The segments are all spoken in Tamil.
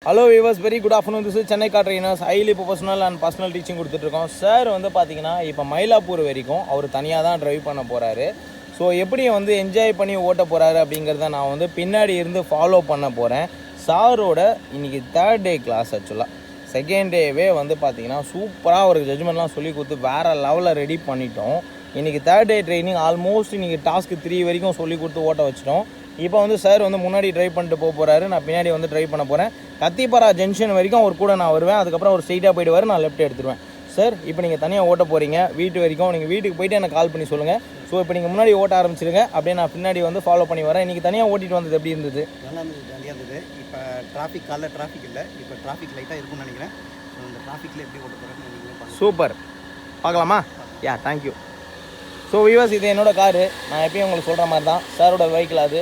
Hello viewers, very good afternoon. This is Chennai car trainers, highly professional and personal teaching கொடுத்துட்ருக்கோம். சார் வந்து பார்த்தீங்கன்னா இப்போ மயிலாப்பூர் வரைக்கும் அவர் தனியாக தான் ட்ரைவ் பண்ண போகிறாரு. ஸோ எப்படி வந்து என்ஜாய் பண்ணி ஓட்ட போகிறாரு அப்படிங்கிறத நான் வந்து பின்னாடி இருந்து ஃபாலோ பண்ண போகிறேன். சாரோட இன்றைக்கி 3rd டே கிளாஸ். ஆக்சுவலாக 2nd டேவே வந்து பார்த்தீங்கன்னா சூப்பராக அவருக்கு ஜட்ஜ்மெண்ட்லாம் சொல்லி கொடுத்து வேறு லெவலில் ரெடி பண்ணிட்டோம். இன்றைக்கி 3rd டே ட்ரைனிங் ஆல்மோஸ்ட் இன்றைக்கி டாஸ்க்கு 3 வரைக்கும் சொல்லி கொடுத்து ஓட்ட வச்சிட்டோம். இப்போ வந்து சார் வந்து முன்னாடி ட்ரைவ் பண்ணிட்டு போகிறாரு, நான் பின்னாடி வந்து ட்ரைவ் பண்ண போகிறேன். கத்திப்பாரா ஜங்ஷன் வரைக்கும் அவர் கூட நான் வருவேன். அதுக்கப்புறம் அவர் ஸ்ட்ரெயிட்டாக போயிடுவார், நான் லெஃப்ட் எடுத்துருவேன். சார் இப்போ நீங்கள் தனியாக ஓட்ட போகிறீங்க வீட்டு வரைக்கும். நீங்கள் வீட்டுக்கு போய்ட்டு எனக்கு கால் பண்ணி சொல்லுங்கள். ஸோ இப்போ நீங்கள் முன்னாடி ஓட்ட ஆரம்பிச்சிருங்க, அப்படியே நான் பின்னாடி வந்து ஃபாலோ பண்ணி வரேன். இன்றைக்கி தனியாக ஓட்டிட்டு வந்தது எப்படி இருந்தது? நல்லா ஜாலியாக இருந்தது. இப்போ காலைல டிராஃபிக் இல்லை, இப்போ டிராஃபிக் லைட்டாக இருக்கும்னு நினைக்கிறேன். ஸோ இந்த டிராஃபிக்கில் எப்படி ஓட்ட போகிறேன்னு சூப்பர், பார்க்கலாமா? யா, தேங்க்யூ. ஸோ வியூவர்ஸ், இது என்னோட காரு. நான் எப்பயும் உங்களுக்கு சொல்கிற மாதிரி தான் சாரோட வெஹிக்கிள் அது.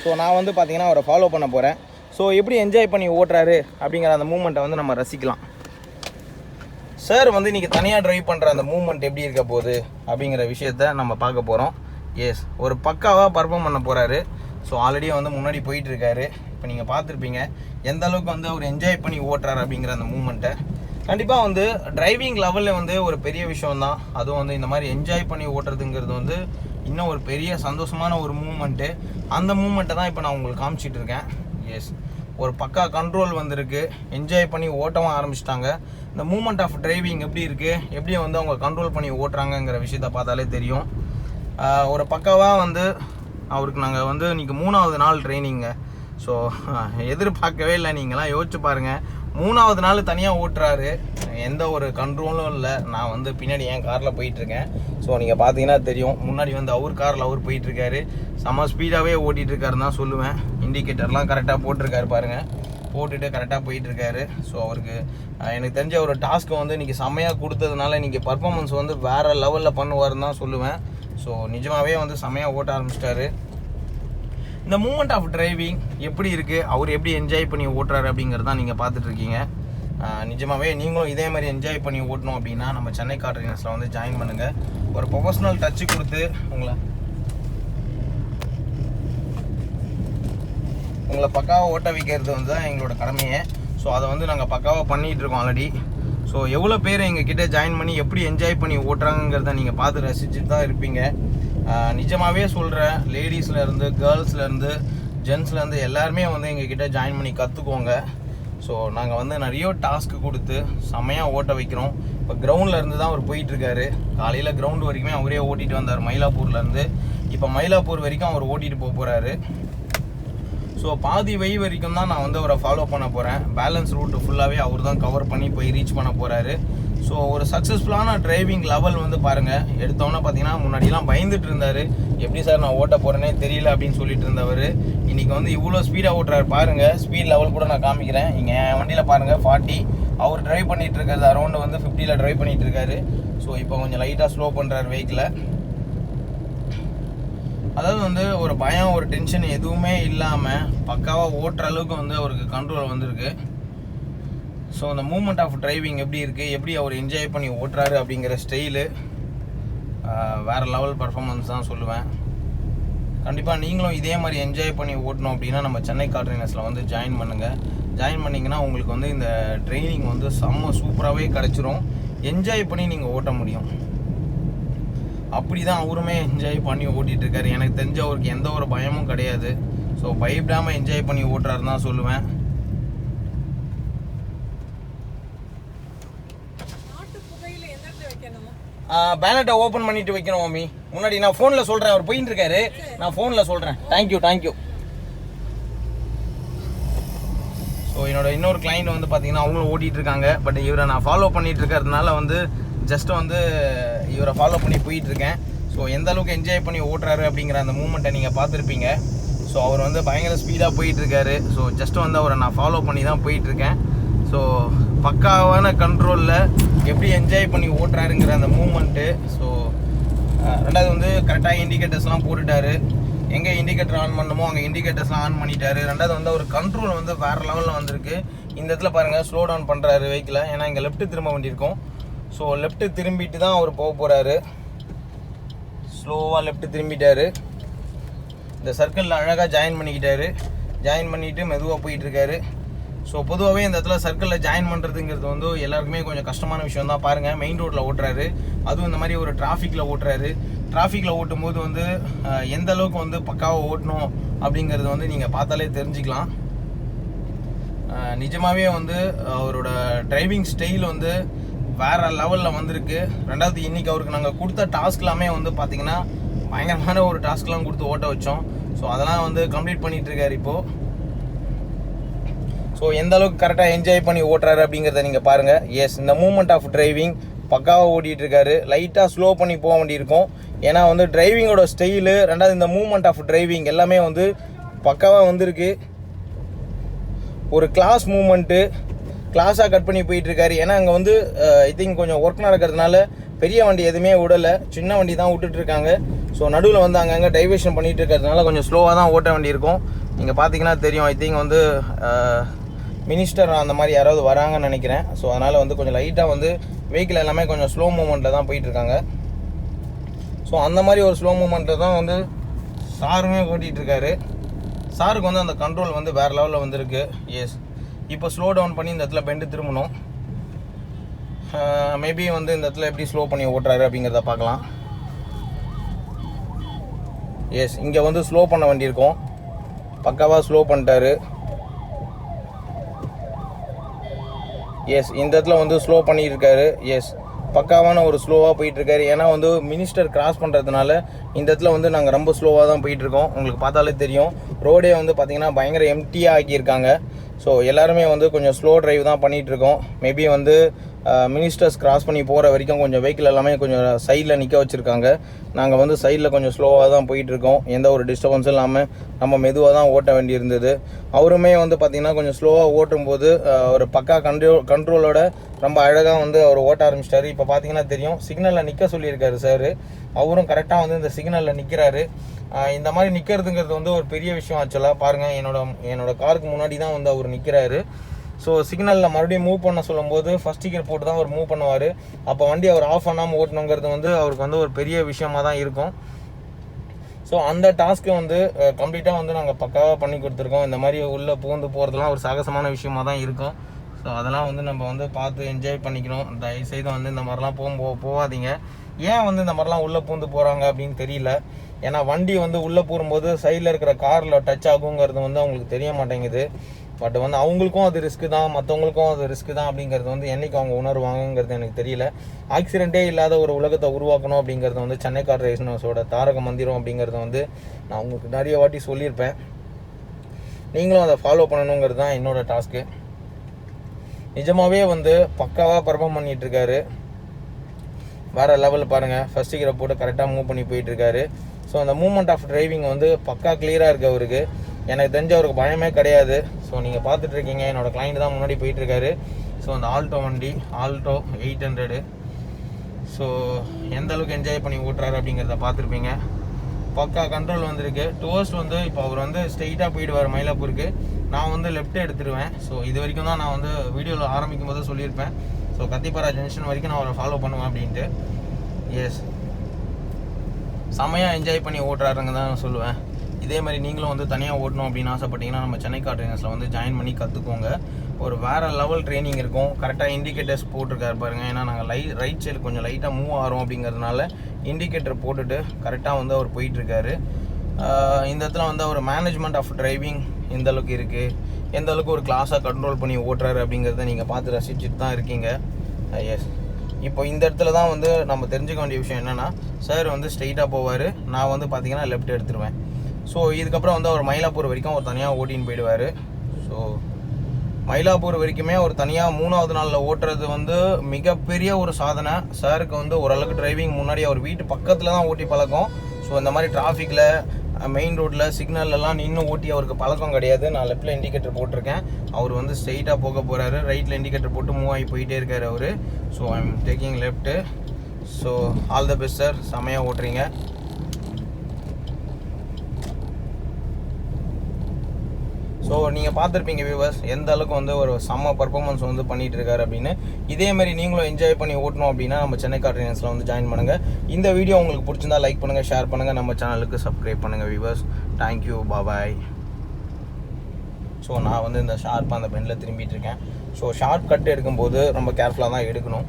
ஸோ நான் வந்து பார்த்தீங்கன்னா அவரை ஃபாலோ பண்ண போகிறேன். ஸோ எப்படி என்ஜாய் பண்ணி ஓட்டுறாரு அப்படிங்கிற அந்த மூமெண்ட்டை வந்து நம்ம ரசிக்கலாம். சார் வந்து இன்றைக்கி தனியாக ட்ரைவ் பண்ணுற அந்த மூமெண்ட் எப்படி இருக்க போகுது அப்படிங்கிற விஷயத்த நம்ம பார்க்க போகிறோம். எஸ், ஒரு பக்காவாக பர்ஃபார்ம் பண்ண போகிறாரு. ஸோ ஆல்ரெடி வந்து முன்னாடி போயிட்டுருக்காரு. இப்போ நீங்கள் பார்த்துருப்பீங்க எந்த அளவுக்கு வந்து அவர் என்ஜாய் பண்ணி ஓட்டுறாரு அப்படிங்கிற அந்த மூமெண்ட்டை. கண்டிப்பாக வந்து டிரைவிங் லெவலில் வந்து ஒரு பெரிய விஷயம் தான். அதுவும் வந்து இந்த மாதிரி என்ஜாய் பண்ணி ஓட்டுறதுங்கிறது வந்து இன்னும் ஒரு பெரிய சந்தோஷமான ஒரு மூமெண்ட்டு. அந்த மூமெண்ட்டை தான் இப்போ நான் உங்களுக்கு காமிச்சிட்டு இருக்கேன். எஸ், ஒரு பக்கா கண்ட்ரோல் வந்திருக்கு, என்ஜாய் பண்ணி ஓட்டவும் ஆரம்பிச்சிட்டாங்க. இந்த மூமெண்ட் ஆஃப் டிரைவிங் எப்படி இருக்குது, எப்படி வந்து அவங்க கண்ட்ரோல் பண்ணி ஓட்டுறாங்கங்கிற விஷயத்த பார்த்தாலே தெரியும். ஒரு பக்காவாக வந்து அவருக்கு நாங்கள் வந்து இன்றைக்கி 3வது நாள் ட்ரைனிங்க. ஸோ எதிர்பார்க்கவே இல்லை. நீங்களாம் யோசிச்சு பாருங்கள், 3வது நாள் தனியாக ஓட்டுறாரு, எந்த ஒரு கண்ட்ரோலும் இல்லை. நான் வந்து பின்னாடி என் காரில் போயிட்டுருக்கேன். ஸோ நீங்கள் பார்த்தீங்கன்னா தெரியும், முன்னாடி வந்து அவர் காரில் அவர் போயிட்டுருக்காரு. செம்ம ஸ்பீடாகவே ஓட்டிகிட்ருக்காருன்னு தான் சொல்லுவேன். இண்டிகேட்டர்லாம் கரெக்டாக போட்டிருக்காரு பாருங்கள், போட்டுட்டு கரெக்டாக போயிட்டுருக்காரு. ஸோ அவருக்கு எனக்கு தெரிஞ்ச ஒரு டாஸ்க்கு வந்து இன்றைக்கி செம்மையாக கொடுத்ததுனால இன்றைக்கி பர்ஃபார்மன்ஸ் வந்து வேறு லெவலில் பண்ணுவார்னு தான் சொல்லுவேன். ஸோ நிஜமாகவே வந்து செம்மையாக ஓட்ட ஆரம்பிச்சிட்டாரு. இந்த மூமெண்ட் ஆஃப் டிரைவிங் எப்படி இருக்குது, அவர் எப்படி என்ஜாய் பண்ணி ஓட்டுறாரு அப்படிங்கிறது தான் நீங்கள் பார்த்துட்ருக்கீங்க. நிஜமாகவே நீங்களும் இதே மாதிரி என்ஜாய் பண்ணி ஓட்டணும் அப்படின்னா நம்ம சென்னை கார் ட்ரெயினர்ஸில் வந்து ஜாயின் பண்ணுங்கள். ஒரு ப்ரொஃபஷ்னல் டச்சு கொடுத்து உங்களை பக்காவாக ஓட்ட வைக்கிறது வந்து தான் எங்களோட கடமையே. ஸோ அதை வந்து நாங்கள் பக்காவாக பண்ணிகிட்ருக்கோம் ஆல்ரெடி. ஸோ எவ்வளோ பேர் எங்ககிட்ட ஜாயின் பண்ணி எப்படி என்ஜாய் பண்ணி ஓட்டுறாங்கிறத நீங்கள் பார்த்து ரசிச்சுட்டு தான் இருப்பீங்க. நிஜமாகவே சொல்கிறேன், லேடிஸ்லேருந்து கேர்ள்ஸ்லேருந்து ஜென்ஸ்லேருந்து எல்லாருமே வந்து எங்ககிட்ட ஜாயின் பண்ணி கற்றுக்கோங்க. ஸோ நாங்கள் வந்து நிறைய டாஸ்க்கு கொடுத்து செம்மையாக ஓட்ட வைக்கிறோம். இப்போ கிரவுண்டில் இருந்து தான் அவர் போயிட்டுருக்காரு. காலையில் கிரவுண்டு வரைக்குமே அவரே ஓட்டிகிட்டு வந்தார் மயிலாப்பூர்லேருந்து. இப்போ மயிலாப்பூர் வரைக்கும் அவர் ஓட்டிகிட்டு போகிறாரு. ஸோ பாதி வழி வரைக்கும் தான் நான் வந்து அவரை ஃபாலோ பண்ண போகிறேன். பேலன்ஸ் ரூட்டு ஃபுல்லாகவே அவர் தான் கவர் பண்ணி போய் ரீச் பண்ண போகிறாரு. ஸோ ஒரு சக்ஸஸ்ஃபுல்லான டிரைவிங் லெவல் வந்து பாருங்கள். எடுத்தோன்னே பார்த்தீங்கன்னா முன்னாடிலாம் பயந்துட்டு இருந்தார், எப்படி சார் நான் ஓட்ட போகிறேனே தெரியல அப்படின்னு சொல்லிட்டு இருந்தவர் இன்றைக்கி வந்து இவ்வளோ ஸ்பீடாக ஓட்டுறாரு பாருங்கள். ஸ்பீட் லெவல் கூட நான் காமிக்கிறேன். இங்கே என் வண்டியில் பாருங்கள் 40, அவர் ட்ரைவ் பண்ணிகிட்டு இருக்காரு அரௌண்டு வந்து 50ல் ட்ரைவ் பண்ணிகிட்டு இருக்காரு. ஸோ இப்போ கொஞ்சம் லைட்டாக ஸ்லோ பண்ணுறாரு வெஹிக்கிளை. அதாவது வந்து ஒரு பயம் ஒரு டென்ஷன் எதுவுமே இல்லாமல் பக்காவாக ஓட்டுற அளவுக்கு வந்து அவருக்கு கண்ட்ரோல் வந்திருக்கு. ஸோ அந்த மூமெண்ட் ஆஃப் டிரைவிங் எப்படி இருக்குது, எப்படி அவர் என்ஜாய் பண்ணி ஓட்டுறாரு அப்படிங்கிற ஸ்டைலு வேறு லெவல் பர்ஃபார்மன்ஸ் தான் சொல்லுவேன். கண்டிப்பாக நீங்களும் இதே மாதிரி என்ஜாய் பண்ணி ஓட்டணும் அப்படின்னா நம்ம சென்னை கார் ட்ரெயினர்ஸில் வந்து ஜாயின் பண்ணுங்கள். ஜாயின் பண்ணிங்கன்னா உங்களுக்கு வந்து இந்த ட்ரைனிங் வந்து செம்ம சூப்பராகவே கிடச்சிரும். என்ஜாய் பண்ணி நீங்கள் ஓட்ட முடியும். அப்படி தான் அவருமே என்ஜாய் பண்ணி ஓட்டிகிட்ருக்காரு. எனக்கு தெரிஞ்ச அவருக்கு எந்த ஒரு பயமும் கிடையாது. ஸோ பயப்படாமல் என்ஜாய் பண்ணி ஓட்டுறாருன்னு தான் சொல்லுவேன். பேனட்டை ஓப்பன் பண்ணிட்டு வைக்கணும் மம்மி. முன்னாடி நான் ஃபோனில் சொல்கிறேன், அவர் போயிட்டு இருக்காரு, நான் ஃபோனில் சொல்கிறேன். தேங்க்யூ. ஸோ என்னோட இன்னொரு கிளைண்ட் வந்து பார்த்தீங்கன்னா அவங்களும் ஓட்டிகிட்டு இருக்காங்க. பட் இவரை நான் ஃபாலோ பண்ணிகிட்டு இருக்கிறதுனால வந்து ஜஸ்ட் வந்து இவரை ஃபாலோ பண்ணி போயிட்டுருக்கேன். ஸோ எந்த அளவுக்கு என்ஜாய் பண்ணி ஓட்டுறாரு அப்படிங்கிற அந்த மூமெண்ட்டை நீங்கள் பார்த்துருப்பீங்க. ஸோ அவர் வந்து பயங்கர ஸ்பீடாக போயிட்டுருக்காரு. ஸோ ஜஸ்ட் வந்து அவரை நான் ஃபாலோ பண்ணி தான் போயிட்டுருக்கேன். ஸோ பக்காவான கண்ட்ரோலில் எப்படி என்ஜாய் பண்ணி ஓட்டுறாருங்கிற அந்த மூமெண்ட்டு. ஸோ ரெண்டாவது வந்து கரெக்டாக இண்டிகேட்டர்ஸ்லாம் போட்டுட்டாரு. எங்கே இண்டிகேட்டர் ஆன் பண்ணணுமோ அங்கே இண்டிகேட்டர்ஸ்லாம் ஆன் பண்ணிட்டாரு. ரெண்டாவது வந்து ஒரு கண்ட்ரோல் வந்து வேறு லெவலில் வந்திருக்கு. இந்த இடத்துல பாருங்கள் ஸ்லோ டவுன் பண்ணுறாரு வெஹிக்கிளை, ஏன்னா இங்கே லெஃப்ட்டு திரும்ப வேண்டியிருக்கும். ஸோ லெஃப்ட்டு திரும்பிட்டு தான் அவர் போக போகிறாரு. ஸ்லோவாக லெஃப்ட்டு திரும்பிட்டார். இந்த சர்க்கிளில் அழகாக ஜாயின் பண்ணிக்கிட்டாரு. ஜாயின் பண்ணிவிட்டு மெதுவாக போயிட்டுருக்காரு. ஸோ பொதுவாகவே இந்த இடத்துல சர்க்கிளில் ஜாயின் பண்ணுறதுங்கிறது வந்து எல்லாருக்குமே கொஞ்சம் கஷ்டமான விஷயம் தான். பாருங்கள், மெயின் ரோட்டில் ஓட்டுறாரு, அதுவும் இந்த மாதிரி ஒரு டிராஃபிக்கில் ஓட்டுறாரு. டிராஃபிக்கில் ஓட்டும் போது வந்து எந்த அளவுக்கு வந்து பக்காவாக ஓட்டணும் அப்படிங்கிறது வந்து நீங்கள் பார்த்தாலே தெரிஞ்சுக்கலாம். நிஜமாகவே வந்து அவரோட டிரைவிங் ஸ்டைல் வந்து வேறு லெவலில் வந்திருக்கு. ரெண்டாவது இன்றைக்கி அவருக்கு நாங்கள் கொடுத்த டாஸ்க் எல்லாமே வந்து பார்த்திங்கன்னா பயங்கரமான ஒரு டாஸ்க்லாம் கொடுத்து ஓட்ட வச்சோம். ஸோ அதெல்லாம் வந்து கம்ப்ளீட் பண்ணிகிட்ருக்காரு இப்போது. ஸோ எந்த அளவுக்கு கரெக்டாக என்ஜாய் பண்ணி ஓட்டுறாரு அப்படிங்கிறத நீங்கள் பாருங்கள். எஸ், இந்த மூமெண்ட் ஆஃப் டிரைவிங் பக்காவாக ஓட்டிகிட்ருக்காரு. லைட்டாக ஸ்லோ பண்ணி போக வேண்டியிருக்கும், ஏன்னா வந்து டிரைவிங்கோட ஸ்டைலு, ரெண்டாவது இந்த மூமெண்ட் ஆஃப் டிரைவிங் எல்லாமே வந்து பக்காவாக வந்திருக்கு. ஒரு கிளாஸ் மூமெண்ட்டு கிளாஸாக கட் பண்ணி போயிட்டுருக்காரு. ஏன்னா அங்கே வந்து ஐ திங்க் கொஞ்சம் ஒர்க் நடக்கிறதுனால பெரிய வண்டி எதுவுமே விடலை, சின்ன வண்டி தான் விட்டுட்ருக்காங்க. ஸோ நடுவில் வந்து அங்கங்கே டைவர்ஷன் பண்ணிகிட்டு இருக்கிறதுனால கொஞ்சம் ஸ்லோவாக தான் ஓட்ட வேண்டியிருக்கும். நீங்கள் பார்த்தீங்கன்னா தெரியும், ஐ திங்க் வந்து மினிஸ்டர் அந்த மாதிரி யாராவது வராங்கன்னு நினைக்கிறேன். ஸோ அதனால் வந்து கொஞ்சம் லைட்டாக வந்து வெஹிக்கிள் எல்லாமே கொஞ்சம் ஸ்லோ மூமெண்ட்டில் தான் போயிட்டுருக்காங்க. ஸோ அந்த மாதிரி ஒரு ஸ்லோ மூமெண்ட்டில் தான் வந்து சாருமே ஓட்டிகிட்ருக்காரு. சாருக்கு வந்து அந்த கண்ட்ரோல் வந்து வேறு லெவலில் வந்துருக்கு. எஸ், இப்போ ஸ்லோ டவுன் பண்ணி இந்த இடத்துல பெண்டு திரும்பணும். மேபி வந்து இந்த இடத்துல எப்படி ஸ்லோ பண்ணி ஓட்டுறாரு அப்படிங்கிறத பார்க்கலாம். எஸ், இங்கே வந்து ஸ்லோ பண்ண வேண்டியிருக்கும், பக்காவாக ஸ்லோ பண்ணிட்டாரு. எஸ், இந்த இடத்துல வந்து ஸ்லோ பண்ணியிருக்காரு. எஸ், பக்காவான ஒரு ஸ்லோவாக போயிட்டுருக்காரு. ஏன்னா வந்து மினிஸ்டர் கிராஸ் பண்ணுறதுனால இந்த இடத்துல வந்து நாங்கள் ரொம்ப ஸ்லோவாக தான் போயிட்டுருக்கோம். உங்களுக்கு பார்த்தாலே தெரியும், ரோடே வந்து பார்த்திங்கன்னா பயங்கர எம்டியாக ஆக்கியிருக்காங்க. ஸோ எல்லாருமே வந்து கொஞ்சம் ஸ்லோ ட்ரைவ் தான் பண்ணிகிட்ருக்கோம். மேபி வந்து மினிஸ்டர்ஸ் கிராஸ் பண்ணி போகிற வரைக்கும் கொஞ்சம் வெஹிக்கிள் எல்லாமே கொஞ்சம் சைடில் நிற்க வச்சுருக்காங்க. நாங்கள் வந்து சைடில் கொஞ்சம் ஸ்லோவாக தான் போயிட்டுருக்கோம், எந்த ஒரு டிஸ்டர்பன்ஸும் இல்லாமல் நம்ம மெதுவாக தான் ஓட்ட வேண்டியிருந்தது. அவருமே வந்து பார்த்திங்கன்னா கொஞ்சம் ஸ்லோவாக ஓட்டும்போது ஒரு பக்கா கண்ட்ரோலோட ரொம்ப அழகாக வந்து அவர் ஓட்ட ஆரம்பிச்சிட்டாரு. இப்போ பார்த்தீங்கன்னா தெரியும், சிக்னலில் நிற்க சொல்லியிருக்காரு சார். அவரும் கரெக்டாக வந்து இந்த சிக்னலில் நிற்கிறாரு. இந்த மாதிரி நிற்கிறதுங்கிறது வந்து ஒரு பெரிய விஷயம் ஆக்சுவலாக. பாருங்கள், என்னோட காருக்கு முன்னாடி தான் வந்து அவர் நிற்கிறாரு. ஸோ சிக்னலில் மறுபடியும் மூவ் பண்ண சொல்லும்போது ஃபஸ்ட் டிக்கெட் போட்டு தான் அவர் மூவ் பண்ணுவார். அப்போ வண்டி அவர் ஆஃப் பண்ணாமல் ஓட்டணுங்கிறது வந்து அவருக்கு வந்து ஒரு பெரிய விஷயமாக தான் இருக்கும். ஸோ அந்த டாஸ்க்கு வந்து கம்ப்ளீட்டாக வந்து நாங்கள் பக்காவாக பண்ணி கொடுத்துருக்கோம். இந்த மாதிரி உள்ளே பூந்து போகிறதுலாம் ஒரு சாகசமான விஷயமாக தான் இருக்கும். ஸோ அதெல்லாம் வந்து நம்ம வந்து பார்த்து என்ஜாய் பண்ணிக்கணும். தயவுசெய்து வந்து இந்த மாதிரிலாம் போகாதீங்க. ஏன் வந்து இந்த மாதிரிலாம் உள்ளே பூந்து போகிறாங்க அப்படின்னு தெரியல. ஏன்னா வண்டி வந்து உள்ளே போகும்போது சைடில் இருக்கிற காரில் டச் ஆகுங்கிறது வந்து அவங்களுக்கு தெரிய மாட்டேங்குது. பட் வந்து அவங்களுக்கும் அது ரிஸ்க்கு தான், மற்றவங்களுக்கும் அது ரிஸ்க்கு தான் அப்படிங்கிறது வந்து என்றைக்கு அவங்க உணர்வாங்கங்கிறது எனக்கு தெரியல. ஆக்சிடென்ட்டே இல்லாத ஒரு உலகத்தை உருவாக்கணும் அப்படிங்கிறது வந்து சென்னை கார் ரேசர்ஸோட தாரக மந்திரம் அப்படிங்கிறத வந்து நான் உங்களுக்கு நிறைய வாட்டி சொல்லியிருப்பேன். நீங்களும் அதை ஃபாலோ பண்ணணுங்கிறது தான் என்னோடய டாஸ்க்கு. நிஜமாகவே வந்து பக்காவாக பர்ஃபார்ம் பண்ணிகிட்ருக்காரு. வேறு லெவல் பாருங்கள், ஃபஸ்ட் கியரை போட்டு கரெக்டாக மூவ் பண்ணி போயிட்டுருக்காரு. ஸோ அந்த மூமெண்ட் ஆஃப் டிரைவிங் வந்து பக்கா கிளியராக இருக்குது அவருக்கு. எனக்கு தெரிஞ்ச அவருக்கு பயமே கிடையாது. ஸோ நீங்கள் பார்த்துட்ருக்கீங்க, என்னோடய கிளைண்ட் தான் முன்னாடி போயிட்டுருக்காரு. ஸோ அந்த ஆல்டோ வண்டி, ஆல்டோ 800. ஸோ எந்த அளவுக்கு என்ஜாய் பண்ணி ஓட்டுறாரு அப்படிங்கிறத பார்த்துருப்பீங்க. பக்கா கண்ட்ரோல் வந்திருக்கு. டுவர்ஸ்ட் வந்து இப்போ அவர் வந்து ஸ்ட்ரெயிட்டாக போயிடுவார் மயிலாப்பூருக்கு. நான் வந்து லெஃப்ட் எடுத்துருவேன். ஸோ இது வரைக்கும் தான் நான் வந்து வீடியோவில் ஆரம்பிக்கும் போது சொல்லியிருப்பேன். ஸோ கத்திப்பாரா ஜங்ஷன் வரைக்கும் நான் அவரை ஃபாலோ பண்ணுவேன் அப்படின்ட்டு. எஸ், செம்மையாக என்ஜாய் பண்ணி ஓட்டுறாருங்க தான் நான் சொல்லுவேன். இதே மாதிரி நீங்களும் வந்து தனியாக ஓட்டணும் அப்படின்னு ஆசைப்பட்டீங்கன்னா நம்ம சென்னை கார் ட்ரைனர்ஸில் வந்து ஜாயின் பண்ணி கற்றுக்கோங்க. ஒரு வேறு லெவல் ட்ரைனிங் இருக்கும். கரெக்டாக இண்டிகேட்டர்ஸ் போட்டிருக்காரு பாருங்கள். ஏன்னா நாங்கள் ரைட் சைடு கொஞ்சம் லைட்டாக மூவ் ஆகிறோம் அப்படிங்கிறதுனால இண்டிகேட்டர் போட்டுட்டு கரெக்டாக வந்து அவர் போயிட்டுருக்காரு. இந்த இடத்துல வந்து அவர் மேனேஜ்மெண்ட் ஆஃப் டிரைவிங் எந்த அளவுக்கு இருக்குது, எந்த அளவுக்கு ஒரு கிளாஸாக கண்ட்ரோல் பண்ணி ஓட்டுறாரு அப்படிங்கிறத நீங்கள் பார்த்து ரசிச்சுட்டு தான் இருக்கீங்க. எஸ், இப்போ இந்த இடத்துல தான் வந்து நம்ம தெரிஞ்சுக்க வேண்டிய விஷயம் என்னென்னா, சார் வந்து ஸ்ட்ரெயிட்டாக போவார், நான் வந்து பார்த்திங்கன்னா லெஃப்ட் எடுத்துருவேன். ஸோ இதுக்கப்புறம் வந்து அவர் மயிலாப்பூர் வரைக்கும் ஒரு தனியாக ஓட்டின்னு போயிடுவார். ஸோ மயிலாப்பூர் வரைக்குமே ஒரு தனியாக 3வது நாளில் ஓட்டுறது வந்து மிகப்பெரிய ஒரு சாதனை. சாருக்கு வந்து ஓரளவுக்கு டிரைவிங் முன்னாடி அவர் வீட்டு பக்கத்தில் தான் ஓட்டி பழக்கம். ஸோ இந்த மாதிரி டிராஃபிக்கில் மெயின் ரோட்டில் சிக்னல்லாம் நின்று ஓட்டி அவருக்கு பழக்கம் கிடையாது. நான் லெஃப்ட்டில் இண்டிகேட்டர் போட்டிருக்கேன், அவர் வந்து ஸ்ட்ரெயிட்டாக போக போகிறாரு. ரைட்டில் இண்டிகேட்டர் போட்டு மூவ் ஆகி போயிட்டே இருக்கார் அவர். So I am taking left. So all the best sir, செமையாக ஓட்டுறீங்க. ஸோ நீங்கள் பார்த்துருப்பீங்க வியூவர்ஸ், எந்த அளவுக்கு வந்து ஒரு செம்ம பர்ஃபார்மன்ஸ் வந்து பண்ணிகிட்டு இருக்காரு அப்படின்னு. இதேமாதிரி நீங்களும் என்ஜாய் பண்ணி ஓட்டணும் அப்படின்னா நம்ம சென்னை கார் ட்ரைனர்ஸில் வந்து ஜாயின் பண்ணுங்கள். இந்த வீடியோ உங்களுக்கு பிடிச்சிருந்தா லைக் பண்ணுங்கள், ஷேர் பண்ணுங்கள், நம்ம சேனலுக்கு சப்ஸ்கிரைப் பண்ணுங்கள் வியூவர்ஸ். தேங்க்யூ, பாய். ஸோ நான் வந்து இந்த ஷார்ப்பாக அந்த பெண்டில் திரும்பிட்டு இருக்கேன். ஸோ ஷார்ப் கட் எடுக்கும்போது ரொம்ப கேர்ஃபுல்லாக தான் எடுக்கணும்.